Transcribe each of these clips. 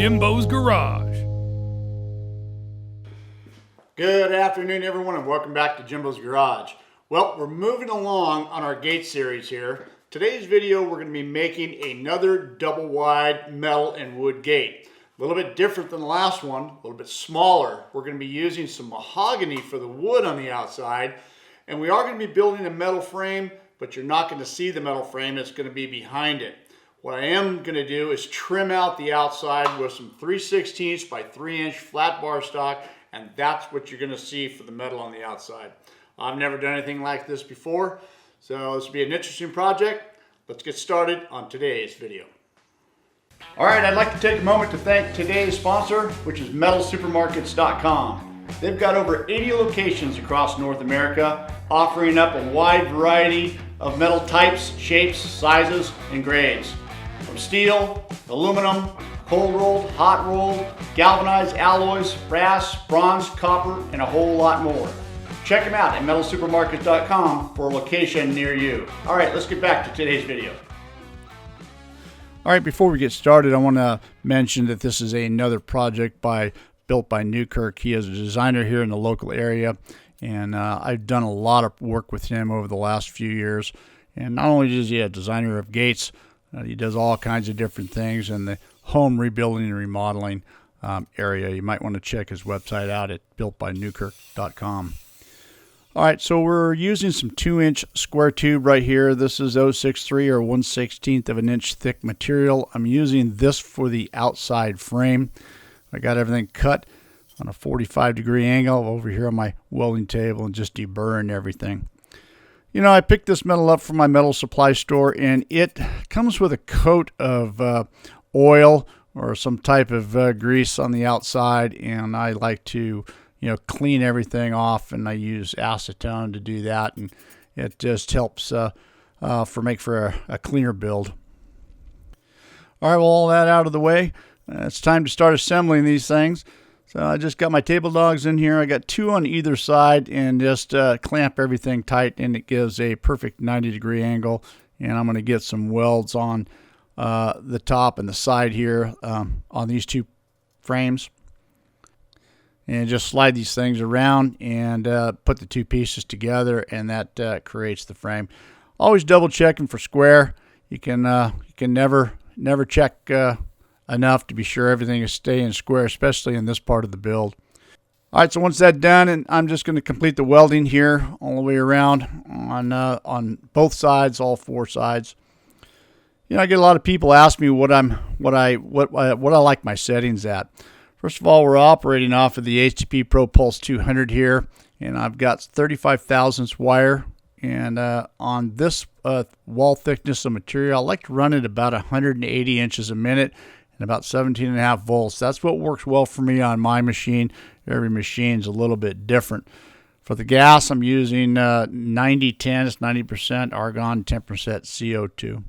Jimbo's Garage. Good afternoon, everyone, and welcome back to Jimbo's Garage. Well, we're moving along on our gate series here. Today's video, we're going to be making another double wide metal and wood gate. A little bit different than the last one, a little bit smaller. We're going to be using some mahogany for the wood on the outside, and we are going to be building a metal frame, but you're not going to see the metal frame. It's going to be behind it. What I am going to do is trim out the outside with some 3/16 by 3-inch flat bar stock, and that's what you're going to see for the metal on the outside. I've never done anything like this before, so this will be an interesting project. Let's get started on today's video. All right, I'd like to take a moment to thank today's sponsor, which is metalsupermarkets.com. They've got over 80 locations across North America, offering up a wide variety of metal types, shapes, sizes, and grades. From steel, aluminum, cold rolled, hot rolled, galvanized alloys, brass, bronze, copper, and a whole lot more. Check them out at metalsupermarkets.com for a location near you. All right, let's get back to today's video. All right, before we get started, I want to mention that this is another project built by Newkirk. He is a designer here in the local area, and I've done a lot of work with him over the last few years. And not only is he a designer of gates, he does all kinds of different things in the home rebuilding and remodeling area. You might want to check his website out at builtbynewkirk.com. All right, so we're using some 2-inch square tube right here. This is 063 or 1/16 of an inch thick material. I'm using this for the outside frame. I got everything cut on a 45-degree angle over here on my welding table and just deburring everything. You know, I picked this metal up from my metal supply store, and it comes with a coat of oil or some type of grease on the outside, and I like to, clean everything off, and I use acetone to do that, and it just helps make for a cleaner build. All right, well, all that out of the way, it's time to start assembling these things. So I just got my table dogs in here. I got 2 on either side, and just clamp everything tight, and it gives a perfect 90-degree angle. And I'm going to get some welds on the top and the side here on these 2 frames. And just slide these things around and put the 2 pieces together, and that creates the frame. Always double checking for square. You can never check enough to be sure everything is staying square, especially in this part of the build. All right, so once that's done, and I'm just going to complete the welding here all the way around on both sides, all 4 sides. I get a lot of people ask me what I like my settings at. First of all, we're operating off of the HTP Pro Pulse 200 here, and I've got 35 thousandths wire. And on this wall thickness of material, I like to run it about 180 inches a minute and about 17.5 volts. That's what works well for me on my machine. Every machine's a little bit different. For the gas, I'm using 90-10, it's 90% argon, 10% CO2.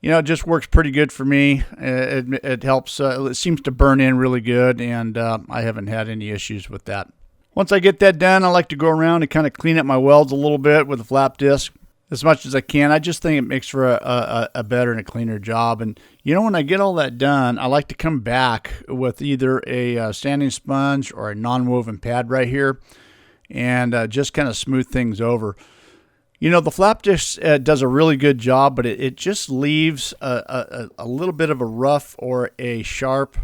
It just works pretty good for me. It helps. It seems to burn in really good, and I haven't had any issues with that. Once I get that done, I like to go around and kind of clean up my welds a little bit with a flap disc as much as I can. I just think it makes for a better and a cleaner job. And, when I get all that done, I like to come back with either a sanding sponge or a non-woven pad right here and just kind of smooth things over. The flap disc does a really good job, but it just leaves a little bit of a rough or a sharp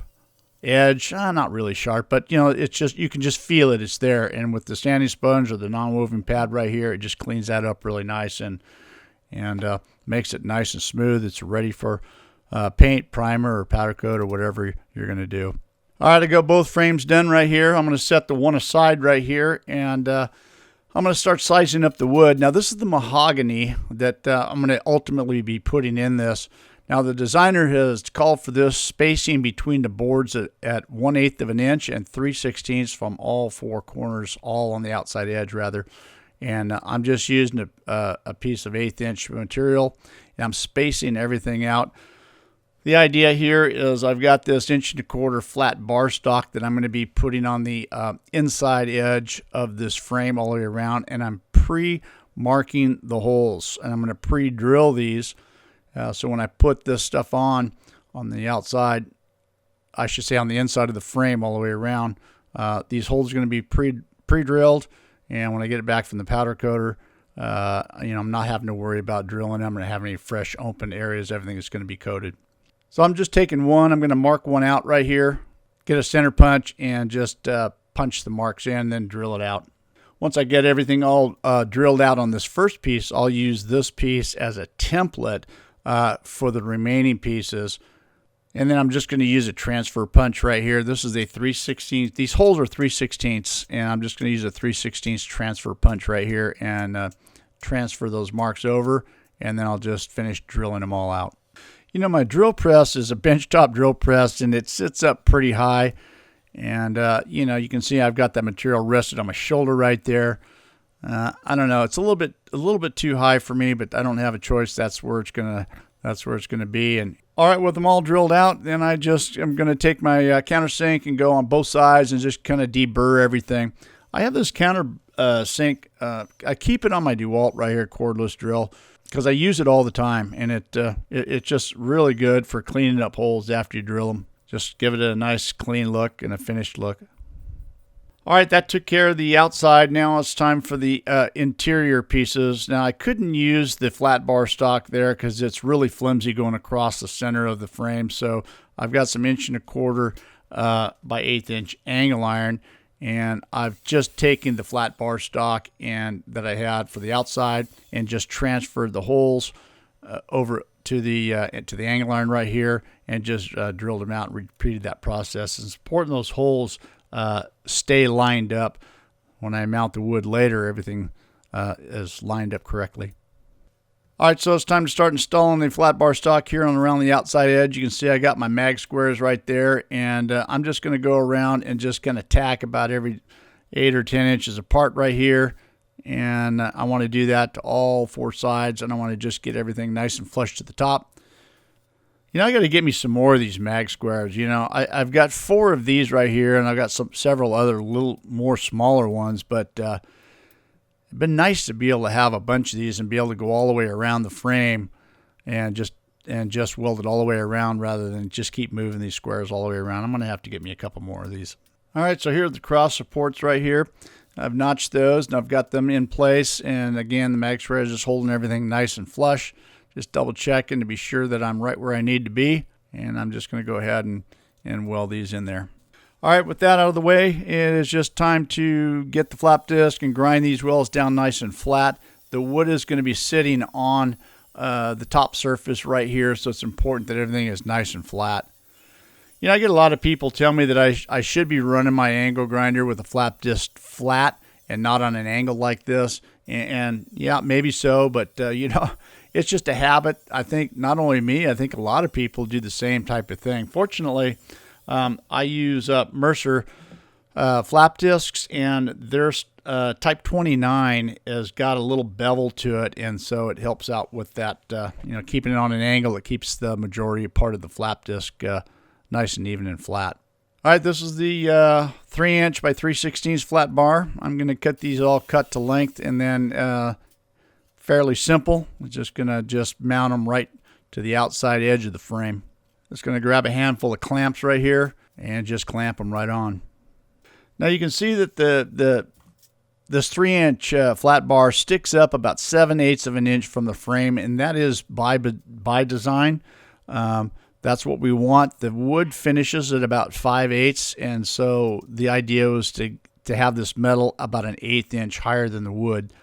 edge. Not really sharp, but it's just, you can just feel it. It's there. And with the sanding sponge or the non-woven pad right here, it just cleans that up really nice and makes it nice and smooth. It's ready for paint, primer, or powder coat, or whatever you're going to do. All right, I got both frames done right here. I'm going to set the one aside right here, and I'm going to start sizing up the wood. Now, this is the mahogany that I'm going to ultimately be putting in this. Now, the designer has called for this spacing between the boards at 1/8 of an inch and 3/16 from all 4 corners, all on the outside edge, rather. And I'm just using a piece of 1/8 inch material, and I'm spacing everything out. The idea here is I've got this 1.25 inch flat bar stock that I'm going to be putting on the inside edge of this frame all the way around, and I'm pre-marking the holes, and I'm going to pre-drill these so when I put this stuff on the outside, I should say on the inside of the frame all the way around. These holes are going to be pre-drilled, and when I get it back from the powder coater, I'm not having to worry about drilling. I'm going to have any fresh open areas. Everything is going to be coated. So I'm just taking one. I'm going to mark one out right here, get a center punch, and just punch the marks in, then drill it out. Once I get everything all drilled out on this first piece, I'll use this piece as a template for the remaining pieces. And then I'm just going to use a transfer punch right here. This is a 3/16. These holes are 3/16, and I'm just going to use a 3/16 transfer punch right here and transfer those marks over, and then I'll just finish drilling them all out. My drill press is a benchtop drill press, and it sits up pretty high. And, you can see I've got that material rested on my shoulder right there. I don't know. It's a little bit too high for me, but I don't have a choice. That's where it's gonna be. And all right, with them all drilled out, then I'm going to take my countersink and go on both sides and just kind of deburr everything. I have this countersink. I keep it on my DeWalt right here, cordless drill, because I use it all the time, and it's just really good for cleaning up holes after you drill them. Just give it a nice clean look and a finished look. All right, that took care of the outside. Now it's time for the interior pieces. Now I couldn't use the flat bar stock there because it's really flimsy going across the center of the frame. So I've got some 1¼ by 1/8 inch angle iron, and I've just taken the flat bar stock that I had for the outside and just transferred the holes over to the angle iron right here, and just drilled them out and repeated that process. It's important those holes stay lined up. When I mount the wood later, everything is lined up correctly. All right, so it's time to start installing the flat bar stock here around the outside edge. You can see I got my mag squares right there, and I'm just going to go around and just kind of tack about every 8 or 10 inches apart right here. And I want to do that to all 4 sides, and I want to just get everything nice and flush to the top. I got to get me some more of these mag squares. I've got 4 of these right here, and I've got several other little more smaller ones, but it'd been nice to be able to have a bunch of these and be able to go all the way around the frame and just weld it all the way around rather than just keep moving these squares all the way around. I'm going to have to get me a couple more of these. All right, so here are the cross supports right here. I've notched those, and I've got them in place, and again, the mag square is just holding everything nice and flush. Just double checking to be sure that I'm right where I need to be, and I'm just going to go ahead and weld these in there. All right, with that out of the way, it is just time to get the flap disc and grind these welds down nice and flat. The wood is going to be sitting on the top surface right here, so it's important that everything is nice and flat. I get a lot of people tell me that I should be running my angle grinder with a flap disc flat and not on an angle like this. And yeah, maybe so, but it's just a habit. I think not only me, I think a lot of people do the same type of thing. Fortunately, I use Mercer flap discs, and their Type 29 has got a little bevel to it, and so it helps out with that, keeping it on an angle. It keeps the majority part of the flap disc nice and even and flat. All right, this is the 3" by 3/16 flat bar. I'm going to cut these all cut to length, and then fairly simple. I'm just going to mount them right to the outside edge of the frame. Just going to grab a handful of clamps right here and just clamp them right on. Now you can see that this 3" flat bar sticks up about 7/8 of an inch from the frame, and that is by design. That's what we want. The wood finishes at about 5/8, and so the idea was to have this metal about an 1/8 inch higher than the wood.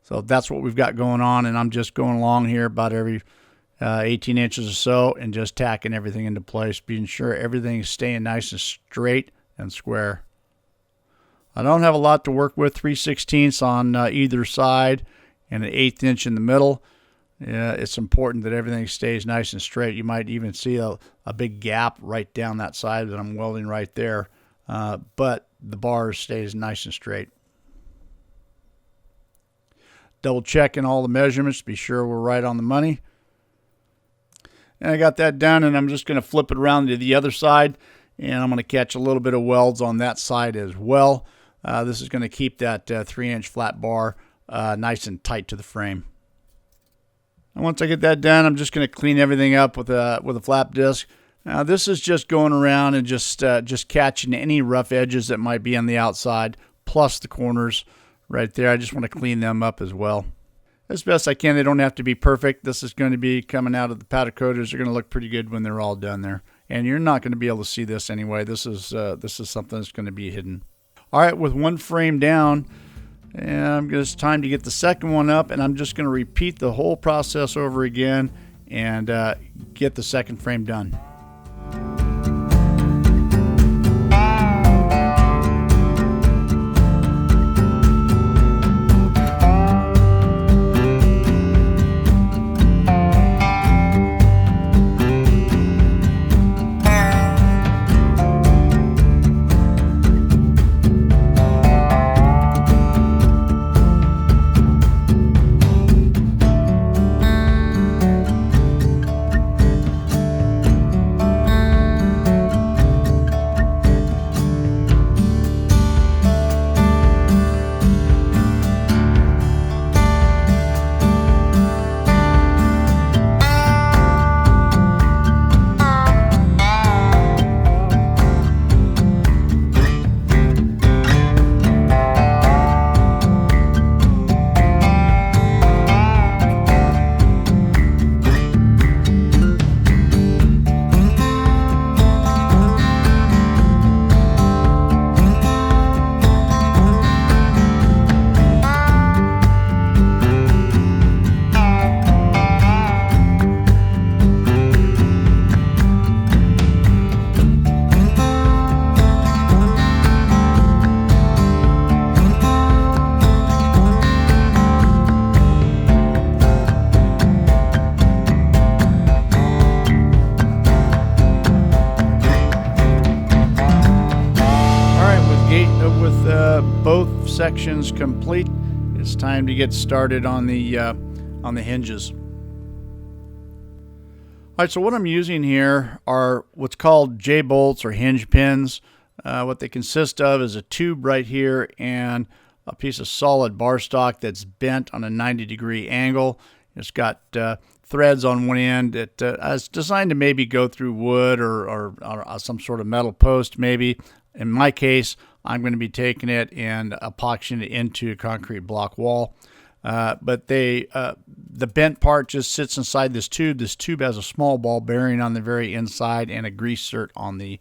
So that's what we've got going on, and I'm just going along here about every 18 inches or so and just tacking everything into place, being sure everything is staying nice and straight and square. I don't have a lot to work with, 3/16 on either side and an 1/8 inch in the middle. It's important that everything stays nice and straight. You might even see a big gap right down that side that I'm welding right there, but the bar stays nice and straight. Double checking all the measurements to be sure we're right on the money. And I got that done, and I'm just going to flip it around to the other side, and I'm going to catch a little bit of welds on that side as well. This is going to keep that 3" flat bar nice and tight to the frame. And once I get that done, I'm just going to clean everything up with a flap disc. Now this is just going around and just catching any rough edges that might be on the outside, plus the corners right there. I just want to clean them up as well as best I can. They don't have to be perfect. This is going to be coming out of the powder coaters. They're going to look pretty good when they're all done there. And you're not going to be able to see this anyway. This is something that's going to be hidden. All right, with one frame down, and it's time to get the second one up, and I'm just going to repeat the whole process over again and get the second frame done. Both sections complete, it's time to get started on the hinges. All right, so what I'm using here are what's called J-bolts or hinge pins. What they consist of is a tube right here and a piece of solid bar stock that's bent on a 90-degree angle. It's got threads on one end. It's designed to maybe go through wood or some sort of metal post maybe. In my case, I'm going to be taking it and epoxying it into a concrete block wall. But the bent part just sits inside this tube. This tube has a small ball bearing on the very inside and a grease cert on the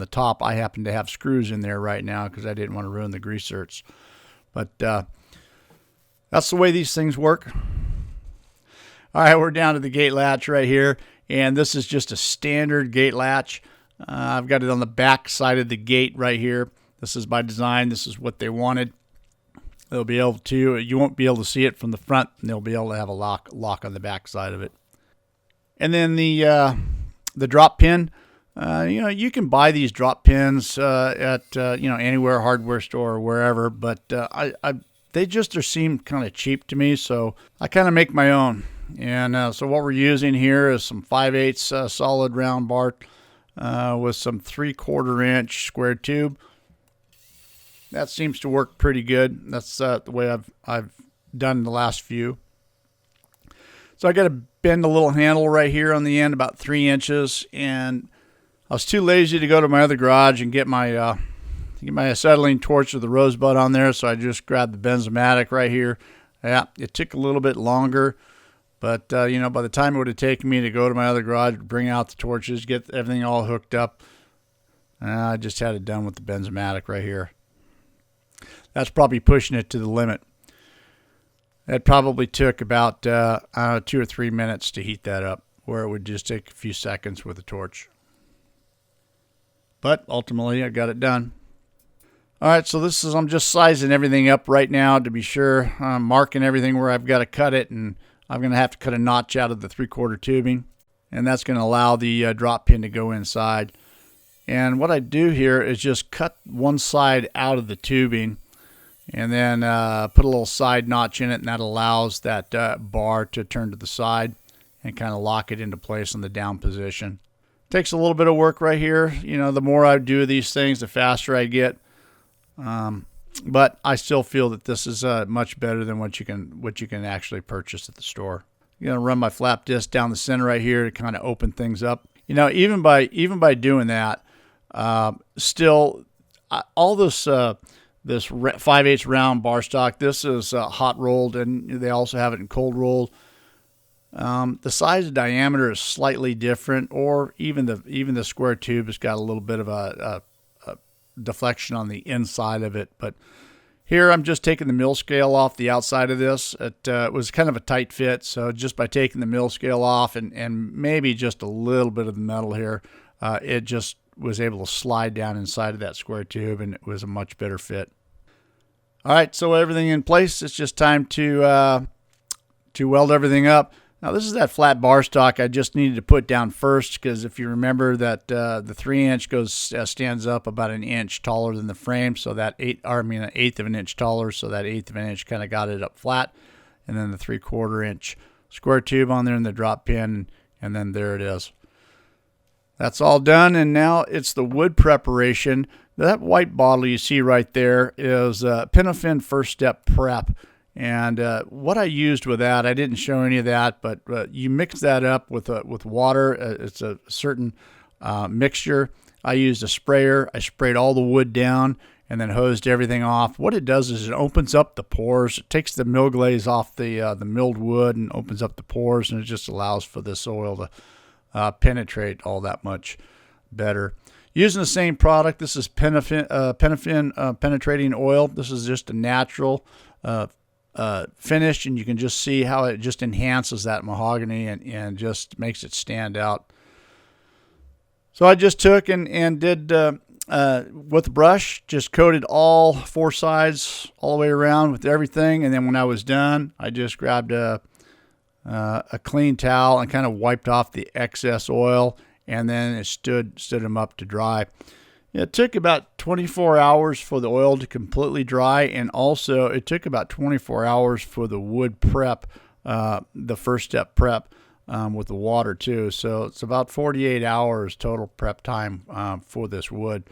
top. I happen to have screws in there right now because I didn't want to ruin the grease certs. But that's the way these things work. All right, we're down to the gate latch right here, and this is just a standard gate latch. I've got it on the back side of the gate right here. This is by design. This is what they wanted. They'll be able to, you won't be able to see it from the front, and they'll be able to have a lock on the back side of it. And then the drop pin, you can buy these drop pins at anywhere, hardware store or wherever, but they just seem kind of cheap to me, so I kind of make my own. And so what we're using here is some 5/8 solid round bar with some 3/4 inch square tube. That seems to work pretty good. That's the way I've done the last few. So I got to bend a little handle right here on the end, about 3 inches, and I was too lazy to go to my other garage and get my acetylene torch with the rosebud on there, so I just grabbed the benzomatic right here. Yeah, it took a little bit longer, but by the time it would have taken me to go to my other garage, bring out the torches, get everything all hooked up, I just had it done with the benzomatic right here. That's probably pushing it to the limit. It probably took about 2 or 3 minutes to heat that up, where it would just take a few seconds with a torch. But ultimately, I got it done. All right, so I'm just sizing everything up right now to be sure. I'm marking everything where I've got to cut it, and I'm going to have to cut a notch out of the 3/4 tubing, and that's going to allow the drop pin to go inside. And what I do here is just cut one side out of the tubing, and then put a little side notch in it, and that allows that bar to turn to the side and kind of lock it into place in the down position. Takes a little bit of work right here. The more I do these things, the faster I get. But I still feel that this is much better than what you can actually purchase at the store. I'm going to run my flap disc down the center right here to kind of open things up. You know, even by doing that, still all this 5/8 round bar stock. This is hot rolled, and they also have it in cold rolled. The size and diameter is slightly different, or even the square tube has got a little bit of a deflection on the inside of it. But here I'm just taking the mill scale off the outside of this. It was kind of a tight fit, so just by taking the mill scale off and maybe just a little bit of the metal here, it just was able to slide down inside of that square tube, and it was a much better fit. All right, so everything in place. It's just time to weld everything up. Now this is that flat bar stock I just needed to put down first, because if you remember that the 3-inch stands up about an inch taller than the frame, so that an eighth of an inch taller, so that eighth of an inch kind of got it up flat, and then the 3/4 inch square tube on there and the drop pin, and then there it is. That's all done, and now it's the wood preparation. That white bottle you see right there is Pinafin First Step Prep. And what I used with that, I didn't show any of that, but you mix that up with water. It's a certain mixture. I used a sprayer. I sprayed all the wood down and then hosed everything off. What it does is it opens up the pores. It takes the mill glaze off the milled wood and opens up the pores, and it just allows for this oil to penetrate all that much better. Using the same product, this is Pinafin penetrating oil. This is just a natural finish, and you can just see how it just enhances that mahogany and just makes it stand out. So I just took and did with a brush, just coated all 4 sides all the way around with everything, and then when I was done, I just grabbed a clean towel and kind of wiped off the excess oil, and then it stood them up to dry. It took about 24 hours for the oil to completely dry, and also it took about 24 hours for the wood prep, the first step prep with the water too. So it's about 48 hours total prep time for this wood,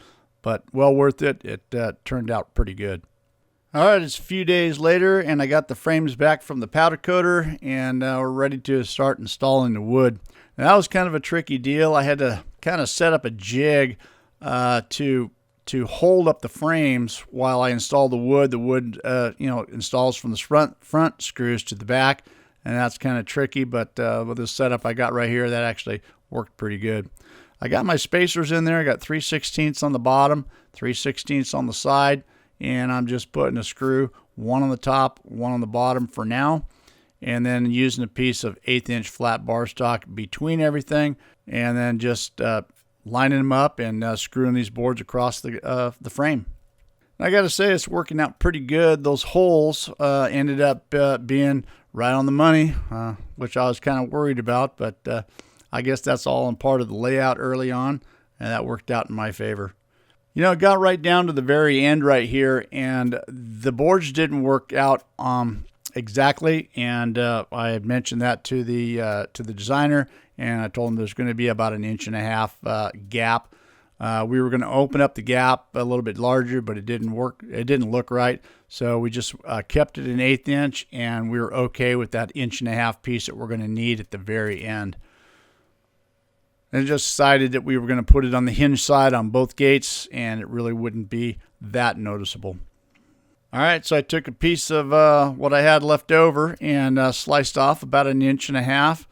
but well worth it. It turned out pretty good. All right, it's a few days later, and I got the frames back from the powder coater, and we're ready to start installing the wood. Now, that was kind of a tricky deal. I had to kind of set up a jig to hold up the frames while I install the wood. The wood, installs from the front screws to the back, and that's kind of tricky. But with this setup I got right here, that actually worked pretty good. I got my spacers in there. I got 3/16 on the bottom, 3/16 on the side, and I'm just putting a screw, one on the top, one on the bottom for now, and then using a piece of 1/8 inch flat bar stock between everything, and then just lining them up and screwing these boards across the frame. And I got to say, it's working out pretty good. Those holes ended up being right on the money, which I was kind of worried about, but I guess that's all in part of the layout early on, and that worked out in my favor. You know, it got right down to the very end right here, and the boards didn't work out exactly, and I had mentioned that to the designer, and I told him there's going to be about 1.5 inch gap. We were going to open up the gap a little bit larger, but it didn't work. It didn't look right, so we just kept it an 1/8 inch, and we were okay with that 1.5 inch piece that we're going to need at the very end. And just decided that we were going to put it on the hinge side on both gates, and it really wouldn't be that noticeable. All right, so I took a piece of what I had left over and sliced off about 1.5 inches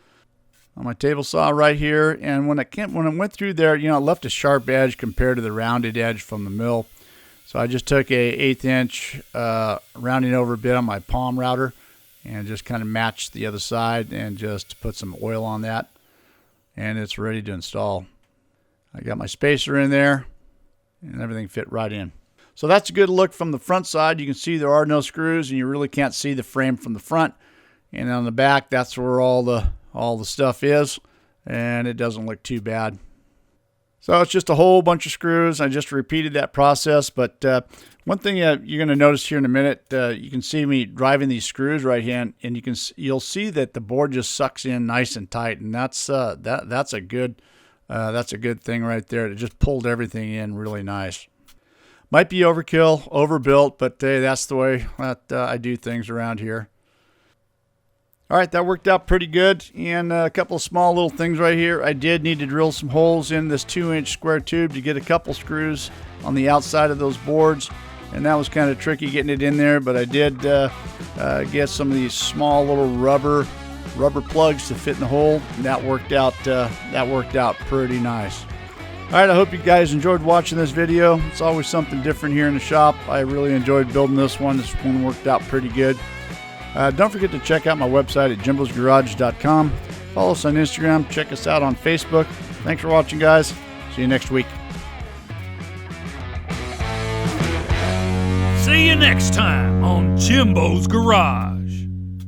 on my table saw right here. And when it went through there, it left a sharp edge compared to the rounded edge from the mill. So I just took a 1/8 inch rounding over bit on my palm router and just kind of matched the other side and just put some oil on that. And it's ready to install. I got my spacer in there, and everything fit right in. So that's a good look from the front side. You can see there are no screws, and you really can't see the frame from the front. And on the back, that's where all the stuff is, and it doesn't look too bad. So it's just a whole bunch of screws. I just repeated that process, but one thing you're going to notice here in a minute, you can see me driving these screws right here, and you'll see that the board just sucks in nice and tight, and that's a good thing right there. It just pulled everything in really nice. Might be overkill, overbuilt, but hey, that's the way that I do things around here. All right, that worked out pretty good. And a couple of small little things right here. I did need to drill some holes in this 2-inch square tube to get a couple screws on the outside of those boards. And that was kind of tricky getting it in there, but I did get some of these small little rubber plugs to fit in the hole. And that worked out pretty nice. All right, I hope you guys enjoyed watching this video. It's always something different here in the shop. I really enjoyed building this one. This one worked out pretty good. Don't forget to check out my website at JIMBO'Sgarage.com. Follow us on Instagram. Check us out on Facebook. Thanks for watching, guys. See you next week. See you next time on Jimbo's Garage.